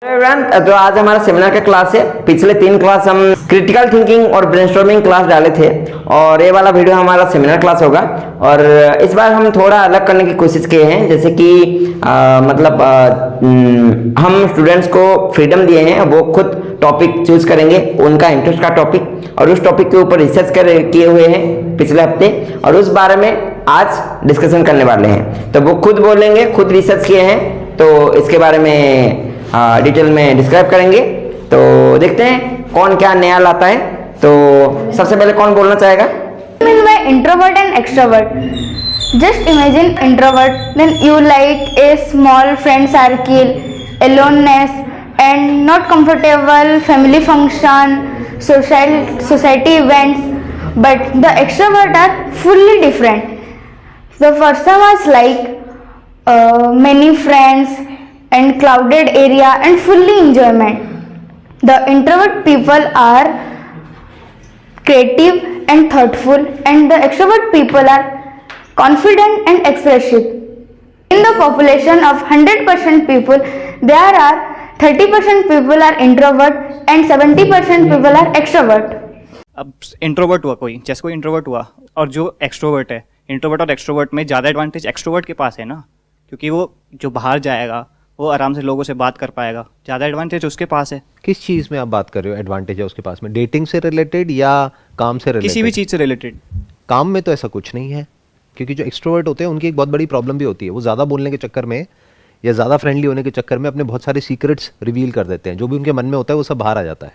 Everyone, तो आज हमारा सेमिनार का क्लास है। पिछले 3 क्लास हम क्रिटिकल थिंकिंग और ब्रेनस्टॉर्मिंग क्लास डाले थे और ये वाला वीडियो हमारा सेमिनार क्लास होगा। और इस बार हम थोड़ा अलग करने की कोशिश किए हैं, जैसे कि हम स्टूडेंट्स को फ्रीडम दिए हैं, वो खुद टॉपिक चूज करेंगे, उनका इंटरेस्ट का टॉपिक, और उस टॉपिक के ऊपर रिसर्च किए हुए हैं पिछले हफ्ते, और उस बारे में आज डिस्कशन करने वाले हैं। तो वो खुद बोलेंगे, खुद रिसर्च किए हैं, तो इसके बारे में डिटेल में डिस्क्राइब करेंगे। तो देखते हैं कौन क्या नया लाता है। तो सबसे पहले कौन बोलना चाहेगा? By introvert and extrovert. Just imagine introvert, then you like a small friend circle, aloneness, and not comfortable family function, society events. But the extrovert are fully different. The person was like many friends and crowded area and fully enjoyment. The introvert people are creative and thoughtful, and the extrovert people are confident and expressive. In the population of 100% people, there are 30% people are introvert and 70% people are extrovert. अब introvert हुआ कोई, जैसे कोई introvert हुआ और जो extrovert है, introvert और एक्सट्रोवर्ट में ज़्यादा एडवांटेज एक्सट्रोवर्ट के पास है ना, क्योंकि वो जो बाहर जाएगा वो आराम से लोगों से बात कर पाएगा, ज़्यादा एडवांटेज उसके पास है। किस चीज़ में आप बात कर रहे हो एडवांटेज है उसके पास में? डेटिंग से रिलेटेड या काम से रिलेटेड? किसी भी चीज़ से रिलेटेड। काम में तो ऐसा कुछ नहीं है, क्योंकि जो एक्सट्रोवर्ट होते हैं उनकी एक बहुत बड़ी प्रॉब्लम भी होती है, वो ज़्यादा बोलने के चक्कर में या ज़्यादा फ्रेंडली होने के चक्कर में अपने बहुत सारे सीक्रेट्स रिवील कर देते हैं। जो भी उनके मन में होता है वो सब बाहर आ जाता है।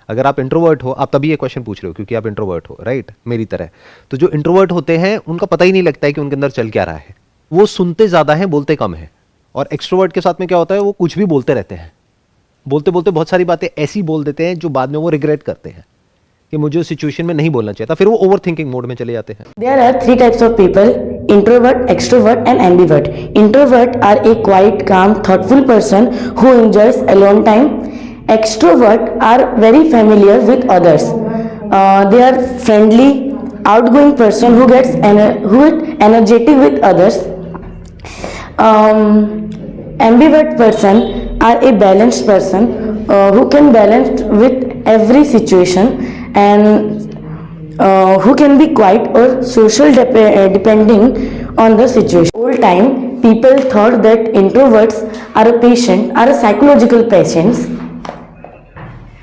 अगर आप इंट्रोवर्ट हो, आप तभी ये क्वेश्चन पूछ रहे हो क्योंकि आप इंट्रोवर्ट हो, राइट, मेरी तरह। तो जो इंट्रोवर्ट होते हैं उनका पता ही नहीं लगता है कि उनके अंदर चल क्या रहा है, वो सुनते ज़्यादा हैं, बोलते कम है। और एक्सट्रोवर्ट के साथ में क्या होता है, वो कुछ भी बोलते रहते हैं, बोलते बोलते बहुत सारी बातें ऐसी बोल देते हैं जो बाद में वो रिग्रेट करते हैं कि मुझे उस सिचुएशन में नहीं बोलना चाहिए था, फिर वो ओवर थिंकिंग मोड में चले जाते हैं। There are 3 types of people: introvert, extrovert and ambivert. Introvert are a quiet, calm, thoughtful person who enjoys alone time. Extrovert are very familiar with others. They are friendly, outgoing person who gets energetic with others. Ambivert person are a balanced person who can balance with every situation and who can be quiet or social depending on the situation. Old time people thought that introverts are a psychological patients.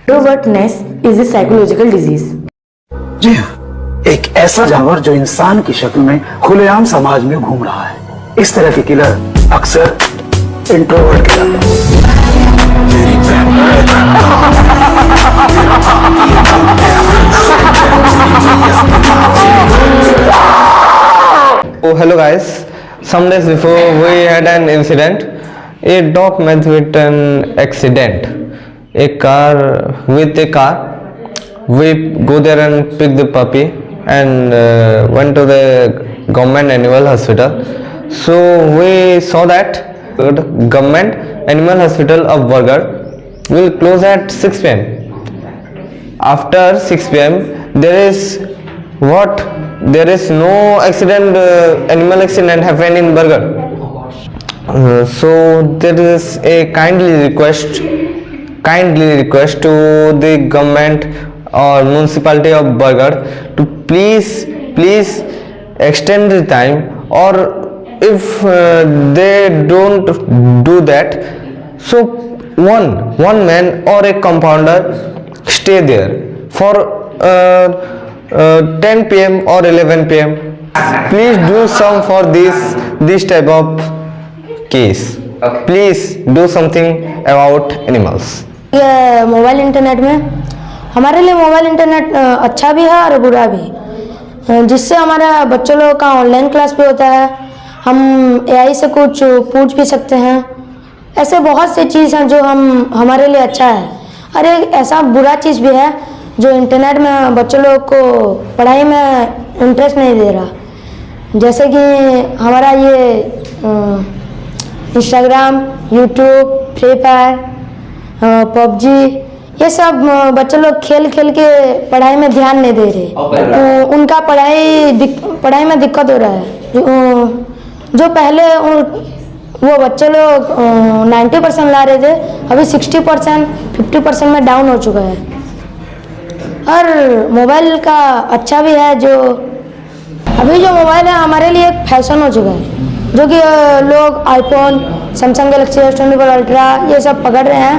Introvertness is a psychological disease. जी हाँ, एक ऐसा जानवर जो इंसान की शक्ल में खुलेआम समाज में घूम रहा है। इस तरह के किलर अक्सर इंट्रोवर्ट कहलाते हैं। Oh, hello guys. Some days before we had an incident. A dog met with an accident. A car. We go there and pick the puppy and went to the government animal hospital. So we saw that the government animal hospital of Bargarh will close at 6 p.m. After 6 p.m. there is no accident, animal accident happened in Bargarh. So there is a kindly request to the government or municipality of Bargarh to please extend the time, or if they don't do that, so one man or a compounder stay there for 10 p.m. or 11 p.m. Please do some for this type of case. Please do something about animals. ये mobile internet में हमारे लिए mobile internet अच्छा भी है और बुरा भी, जिससे हमारा बच्चों लोगों का ऑनलाइन क्लास भी होता है, हम AI से कुछ पूछ भी सकते हैं। ऐसे बहुत से चीज़ हैं जो हमारे लिए अच्छा है। और एक ऐसा बुरा चीज़ भी है जो इंटरनेट में बच्चों लोगों को पढ़ाई में इंटरेस्ट नहीं दे रहा, जैसे कि हमारा ये Instagram, YouTube, free fire, PUBG, ये सब बच्चे लोग खेल के पढ़ाई में ध्यान नहीं दे रहे। उनका पढ़ाई में दिक्कत हो रहा है। जो पहले वो बच्चे लोग 90% ला रहे थे, अभी 60% 50% में डाउन हो चुका है। और मोबाइल का अच्छा भी है, जो अभी जो मोबाइल है हमारे लिए एक फैशन हो चुका है, जो कि लोग iPhone, Samsung Galaxy S24 ultra ये सब पकड़ रहे हैं।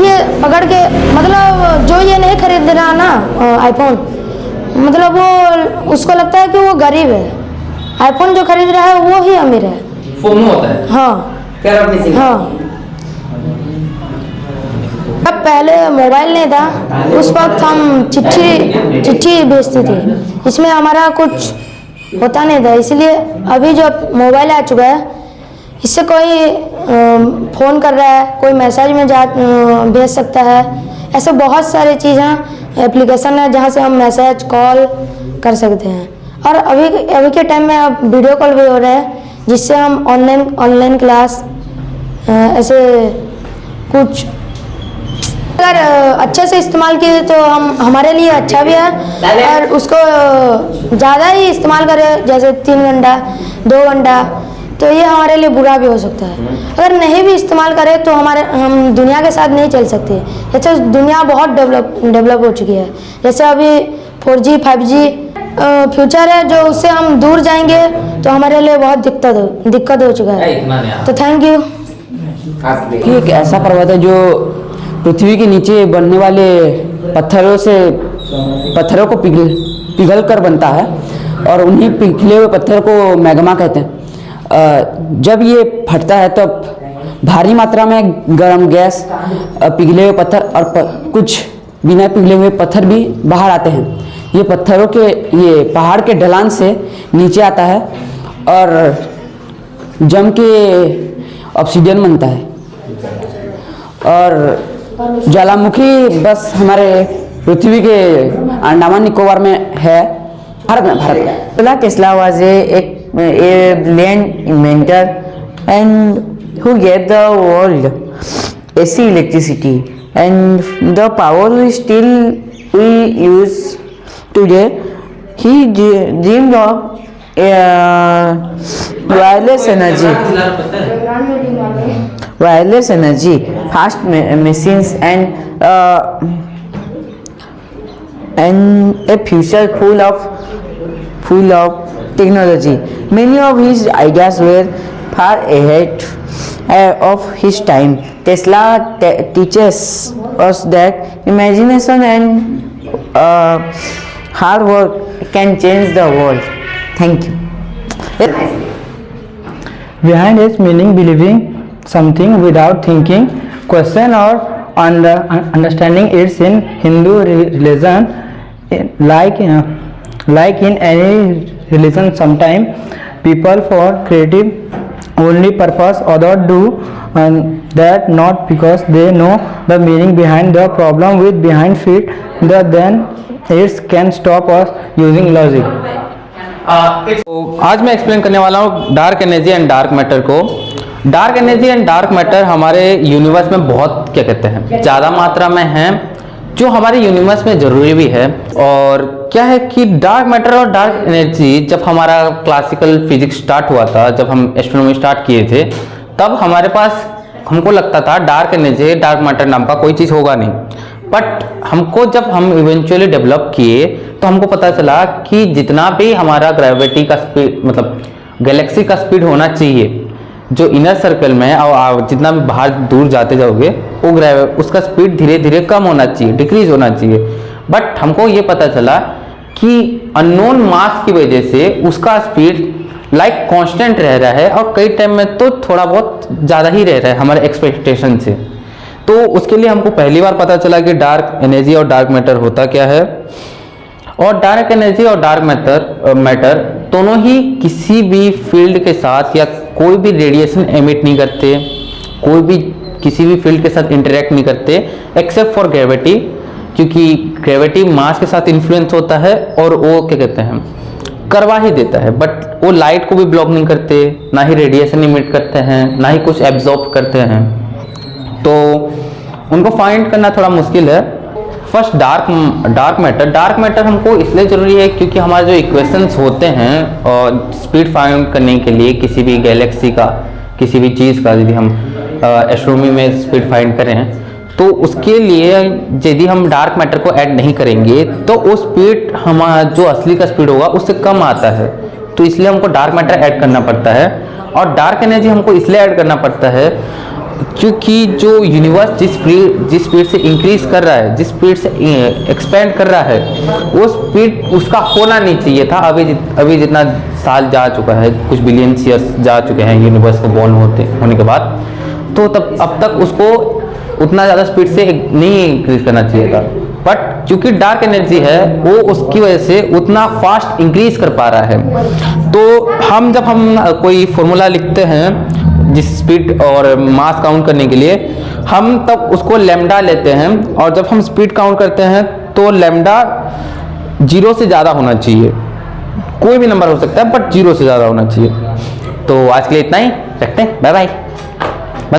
ये पकड़ के मतलब जो ये नहीं खरीद रहा ना आईफोन, मतलब वो उसको लगता है कि वो गरीब है। आईफोन जो खरीद रहा है वो ही अमीर है। फोमो होता है। हाँ Fear of missing out। हाँ। अब पहले मोबाइल नहीं था, उस वक्त हम चिट्ठी भेजते थे, इसमें हमारा कुछ होता नहीं था। इसलिए अभी जो मोबाइल आ चुका है, इससे कोई फ़ोन कर रहा है, कोई मैसेज में भेज सकता है। ऐसे बहुत सारी चीज़ें एप्लीकेशन है जहाँ से हम मैसेज कॉल कर सकते हैं। और अभी के टाइम में अब वीडियो कॉल भी हो रहा है, जिससे हम ऑनलाइन क्लास ऐसे कुछ अगर अच्छे से इस्तेमाल किए तो हमारे लिए अच्छा भी है, और उसको ज़्यादा ही इस्तेमाल करें जैसे 3 घंटा 2 घंटा तो ये हमारे लिए बुरा भी हो सकता है। अगर नहीं भी इस्तेमाल करें तो हम दुनिया के साथ नहीं चल सकते। जैसे दुनिया बहुत डेवलप हो चुकी है, जैसे अभी 4G 5G फ्यूचर है, जो उससे हम दूर जाएंगे तो हमारे लिए बहुत दिक्कत हो चुका है। तो थैंक यू। ये एक ऐसा पर्वत है जो पृथ्वी के नीचे बनने वाले पत्थरों को पिघल कर बनता है, और उन्हीं पिघले हुए पत्थर को मैग्मा कहते हैं। जब ये फटता है तब भारी मात्रा में गर्म गैस, पिघले हुए पत्थर और कुछ बिना पिघले हुए पत्थर भी बाहर आते हैं। ये पहाड़ के ढलान से नीचे आता है और जम के ऑक्सीजन बनता है। और ज्वालामुखी बस हमारे पृथ्वी के अंडमान निकोबार में है, भारत में। Nikola Tesla was a brilliant inventor and who gave the world AC electricity, and the power we use today. He dreamed of wireless energy, fast machines, and a future full of technology. Many of his ideas were far ahead of his time. Tesla teaches us that imagination and hard work can change the world. Thank you. Behind its meaning, believing something without thinking, question or understanding it in Hindu religion, like in any religion, sometimes people for creative only purpose, others do that not because they know the meaning behind the problem with behind fit, then it can stop us using logic. आज मैं explain करने वाला हूँ dark energy and dark matter को। Dark energy and dark matter हमारे universe में बहुत क्या कहते हैं ज़्यादा मात्रा में हैं, जो हमारे यूनिवर्स में ज़रूरी भी है। और क्या है कि डार्क मैटर और डार्क एनर्जी, जब हमारा क्लासिकल फिजिक्स स्टार्ट हुआ था, जब हम एस्ट्रोनॉमी स्टार्ट किए थे, तब हमारे पास हमको लगता था डार्क एनर्जी डार्क मैटर नाम का कोई चीज़ होगा नहीं। बट हमको जब हम इवेंचुअली डेवलप किए तो हमको पता चला कि जितना भी हमारा ग्रेविटी का स्पीड, मतलब गैलेक्सी का स्पीड होना चाहिए जो इनर सर्कल में है, और जितना भी बाहर दूर जाते जाओगे वो उसका स्पीड धीरे धीरे कम होना चाहिए, डिक्रीज होना चाहिए। बट हमको ये पता चला कि अननोन मास की वजह से उसका स्पीड लाइक कांस्टेंट रह रहा है, और कई टाइम में तो थोड़ा बहुत ज़्यादा ही रह रहा है हमारे एक्सपेक्टेशन से। तो उसके लिए हमको पहली बार पता चला कि डार्क एनर्जी और डार्क मैटर होता क्या है। और डार्क एनर्जी और डार्क मैटर दोनों ही किसी भी फील्ड के साथ या कोई भी रेडिएशन एमिट नहीं करते, कोई भी किसी भी फील्ड के साथ इंटरेक्ट नहीं करते एक्सेप्ट फॉर ग्रेविटी, क्योंकि ग्रेविटी मास के साथ इन्फ्लुएंस होता है और वो क्या कहते हैं करवा ही देता है। बट वो लाइट को भी ब्लॉक नहीं करते, ना ही रेडिएशन इमिट करते हैं, ना ही कुछ एब्जॉर्ब करते हैं। तो उनको फाइंड करना थोड़ा मुश्किल है। फर्स्ट डार्क मैटर हमको इसलिए ज़रूरी है क्योंकि हमारे जो इक्वेशंस होते हैं और स्पीड फाइंड करने के लिए किसी भी गैलेक्सी का, किसी भी चीज़ का यदि हम एस्ट्रोनॉमी में स्पीड फाइंड करें तो उसके लिए यदि हम डार्क मैटर को ऐड नहीं करेंगे तो वो स्पीड हमारा जो असली का स्पीड होगा उससे कम आता है। तो इसलिए हमको डार्क मैटर ऐड करना पड़ता है। और डार्क एनर्जी हमको इसलिए ऐड करना पड़ता है क्योंकि जो यूनिवर्स जिस स्पीड से इंक्रीज कर रहा है, जिस स्पीड से एक्सपेंड कर रहा है, वो स्पीड उसका होना नहीं चाहिए था। अभी जितना साल जा चुका है, कुछ बिलियन ईयर्स जा चुके हैं यूनिवर्स को बॉर्न होने के बाद, तो तब अब तक उसको उतना ज़्यादा स्पीड से नहीं इंक्रीज करना चाहिए था। बट क्योंकि डार्क एनर्जी है वो उसकी वजह से उतना फास्ट इंक्रीज कर पा रहा है। तो जब हम कोई फॉर्मूला लिखते हैं जिस स्पीड और मास काउंट करने के लिए, हम तब उसको लैम्डा लेते हैं, और जब हम स्पीड काउंट करते हैं तो लैम्डा 0 से ज़्यादा होना चाहिए। कोई भी नंबर हो सकता है बट 0 से ज़्यादा होना चाहिए। तो आज के लिए इतना ही, रखते हैं, बाय बाय।